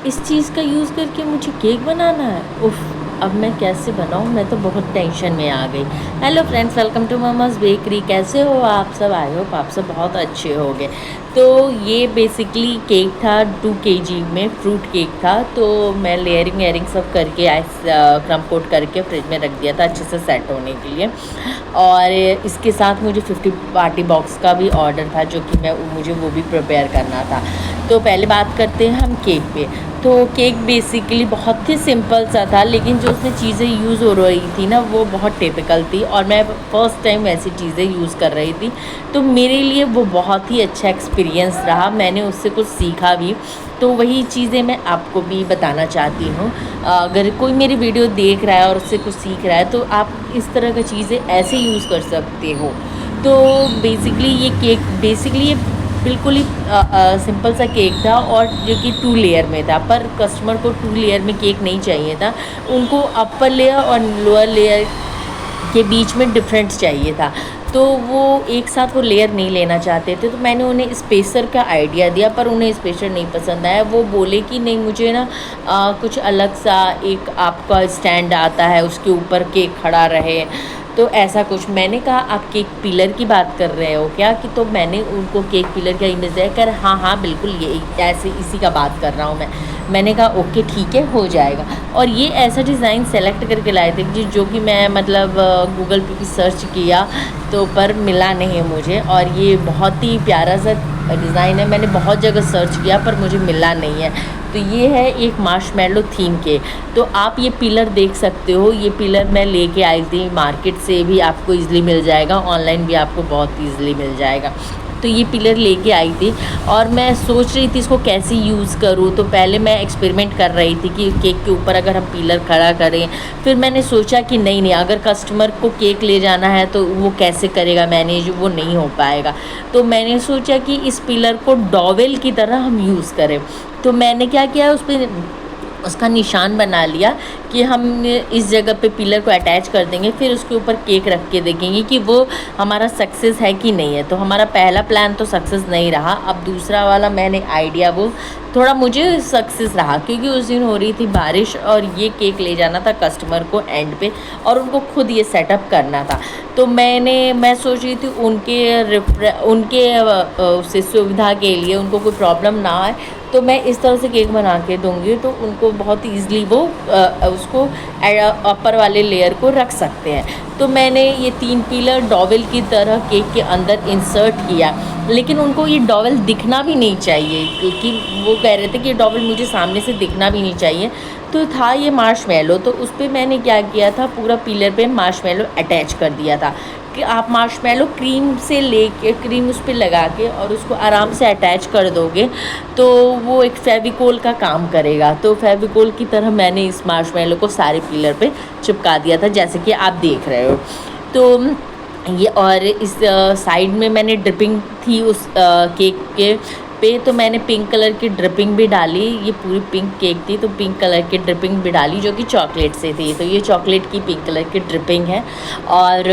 इस चीज़ का यूज़ करके मुझे केक बनाना है। उफ़! अब मैं कैसे बनाऊँ? मैं तो बहुत टेंशन में आ गई। Hello friends, welcome to mamma's bakery. कैसे हो आप सब? आई होप आप सब बहुत अच्छे होंगे। तो ये बेसिकली केक था 2 केजी में, फ्रूट केक था। तो मैं लेयरिंग वेयरिंग सब करके क्रम्ब कोट करके फ्रिज में रख दिया था अच्छे से सेट होने के लिए। और इसके साथ मुझे 50 पार्टी बॉक्स का भी ऑर्डर था, जो कि मुझे वो भी प्रिपेयर करना था। तो पहले बात करते हैं हम केक पे। तो केक बेसिकली बहुत ही सिंपल सा था, लेकिन जो उसमें चीज़ें यूज़ हो रही थी ना, वो बहुत टिपिकल थी और मैं फ़र्स्ट टाइम ऐसी चीज़ें यूज़ कर रही थी। तो मेरे लिए वो बहुत ही अच्छा एक्सपीरियंस रहा, मैंने उससे कुछ सीखा भी। तो वही चीज़ें मैं आपको भी बताना चाहती हूँ। अगर कोई मेरी वीडियो देख रहा है और उससे कुछ सीख रहा है, तो आप इस तरह की चीज़ें ऐसे यूज़ कर सकते हो। तो बेसिकली ये बिल्कुल ही सिंपल सा केक था, और जो कि 2 लेयर में था, पर कस्टमर को 2 लेयर में केक नहीं चाहिए था। उनको अपर लेयर और लोअर लेयर के बीच में डिफरेंस चाहिए था। तो वो एक साथ वो लेयर नहीं लेना चाहते थे, तो मैंने उन्हें स्पेसर का आइडिया दिया, पर उन्हें स्पेसर नहीं पसंद आया। वो बोले कि नहीं, मुझे ना कुछ अलग सा एक आपका स्टैंड आता है, उसके ऊपर केक खड़ा रहे। तो ऐसा कुछ मैंने कहा, आप केक पिलर की बात कर रहे हो क्या? कि तो मैंने उनको केक पिलर का इमेज दिया कर, हाँ हाँ बिल्कुल, ये ऐसे इसी का बात कर रहा हूँ मैंने कहा ओके ठीक है, हो जाएगा। और ये ऐसा डिज़ाइन सेलेक्ट करके लाए थे जो कि मैं मतलब गूगल पे भी सर्च किया, तो पर मिला नहीं मुझे। और ये बहुत ही प्यारा सा डिज़ाइन है, मैंने बहुत जगह सर्च किया पर मुझे मिला नहीं है। तो ये है एक मार्शमैलो थीम के। तो आप ये पिलर देख सकते हो, ये पिलर मैं लेके आई थी मार्केट से, भी आपको ईज़िली मिल जाएगा, ऑनलाइन भी आपको बहुत ईज़िली मिल जाएगा। तो ये पिलर लेके आई थी और मैं सोच रही थी इसको कैसे यूज़ करूँ। तो पहले मैं एक्सपेरिमेंट कर रही थी कि केक के ऊपर अगर हम पिलर खड़ा करें। फिर मैंने सोचा कि नहीं, अगर कस्टमर को केक ले जाना है तो वो कैसे करेगा मैनेज, वो नहीं हो पाएगा। तो मैंने सोचा कि इस पिलर को डॉवेल की तरह हम यूज़ करें। तो मैंने क्या किया, उस पर उसका निशान बना लिया कि हम इस जगह पे पिलर को अटैच कर देंगे, फिर उसके ऊपर केक रख के देखेंगे कि वो हमारा सक्सेस है कि नहीं है। तो हमारा पहला प्लान तो सक्सेस नहीं रहा, अब दूसरा वाला मैंने आइडिया वो थोड़ा मुझे सक्सेस रहा, क्योंकि उस दिन हो रही थी बारिश और ये केक ले जाना था कस्टमर को एंड पे, और उनको खुद ये सेटअप करना था। तो मैं सोच रही थी उनके उससे सुविधा के लिए, उनको कोई प्रॉब्लम ना आए, तो मैं इस तरह से केक बना के दूँगी तो उनको बहुत ईज़िली वो उसको अपर वाले लेयर को रख सकते हैं। तो मैंने ये 3 पिलर डॉवेल की तरह केक के अंदर इंसर्ट किया, लेकिन उनको ये डॉवेल दिखना भी नहीं चाहिए, क्योंकि वो कह रहे थे कि डॉवेल मुझे सामने से दिखना भी नहीं चाहिए। तो था ये मार्शमैलो, तो उस पे मैंने क्या किया था, पूरा पिलर पे मार्शमैलो अटैच कर दिया था कि आप मार्शमैलो क्रीम से लेके क्रीम उस पे लगा के और उसको आराम से अटैच कर दोगे तो वो एक फेविकोल का काम करेगा। तो फेविकोल की तरह मैंने इस मार्शमैलो को सारे पिलर पे चिपका दिया था, जैसे कि आप देख रहे हो। तो ये, और इस साइड में मैंने ड्रिपिंग थी उस केक के पे, तो मैंने पिंक कलर की ड्रिपिंग भी डाली। ये पूरी पिंक केक थी, तो पिंक कलर की ड्रिपिंग भी डाली, जो कि चॉकलेट से थी। तो ये चॉकलेट की पिंक कलर की ड्रिपिंग है। और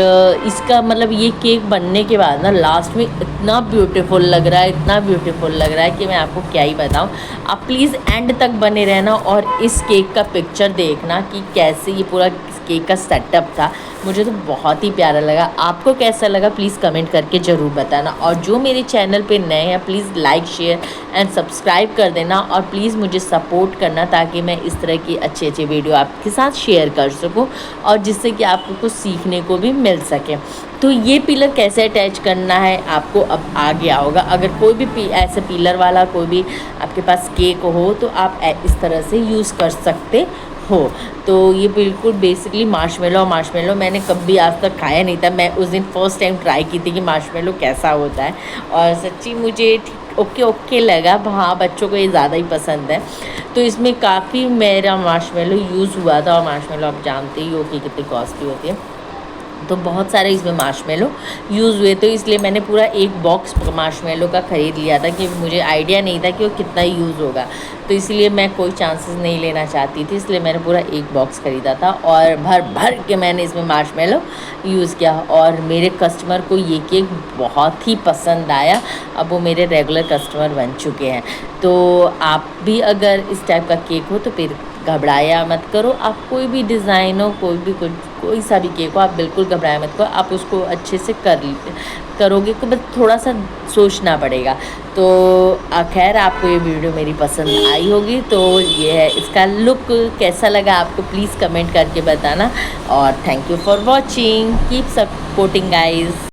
इसका मतलब ये केक बनने के बाद ना लास्ट में इतना ब्यूटीफुल लग रहा है, इतना ब्यूटीफुल लग रहा है कि मैं आपको क्या ही बताऊँ। आप प्लीज़ एंड तक बने रहना और इस केक का पिक्चर देखना कि कैसे ये पूरा केक का सेटअप था। मुझे तो बहुत ही प्यारा लगा। आपको कैसा लगा प्लीज़ कमेंट करके ज़रूर बताना, और जो मेरे चैनल पे नए हैं please like share and subscribe कर देना, और प्लीज़ मुझे सपोर्ट करना, ताकि मैं इस तरह की अच्छी अच्छी वीडियो आपके साथ शेयर कर सकूं, और जिससे कि आपको कुछ सीखने को भी मिल सके। तो ये पिलर कैसे अटैच करना है आपको अब आ गया होगा। अगर कोई भी ऐसे पिलर वाला कोई भी आपके पास केक हो, तो आप इस तरह से यूज़ कर सकते हो। तो ये बिल्कुल बेसिकली मार्शमैलो मैंने कभी आज तक खाया नहीं था। मैं उस दिन फर्स्ट टाइम ट्राई की थी कि मार्शमैलो कैसा होता है, और सच्ची मुझे ठीक ओके लगा। हाँ, बच्चों को ये ज़्यादा ही पसंद है। तो इसमें काफ़ी मेरा मार्शमैलो यूज़ हुआ था, और मार्शमैलो आप जानते ही हो कि कितनी कॉस्टली होती है। तो बहुत सारे इसमें मार्शमेलो यूज़ हुए, तो इसलिए मैंने पूरा एक बॉक्स मार्शमेलो का ख़रीद लिया था कि मुझे आइडिया नहीं था कि वो कितना यूज़ होगा, तो इसलिए मैं कोई चांसेस नहीं लेना चाहती थी, इसलिए मैंने पूरा एक बॉक्स ख़रीदा था और भर भर के मैंने इसमें मार्शमेलो यूज़ किया और मेरे कस्टमर को ये केक बहुत ही पसंद आया। अब वो मेरे रेगुलर कस्टमर बन चुके हैं। तो आप भी अगर इस टाइप का केक हो तो फिर घबराया मत करो, आप कोई भी डिज़ाइन हो, कोई सा भी केक हो, आप बिल्कुल घबराया मत करो, आप उसको अच्छे से करोगे तो बस थोड़ा सा सोचना पड़ेगा। तो खैर आपको ये वीडियो मेरी पसंद आई होगी, तो ये है इसका लुक कैसा लगा आपको प्लीज़ कमेंट करके बताना और thank you for watching, keep supporting guys.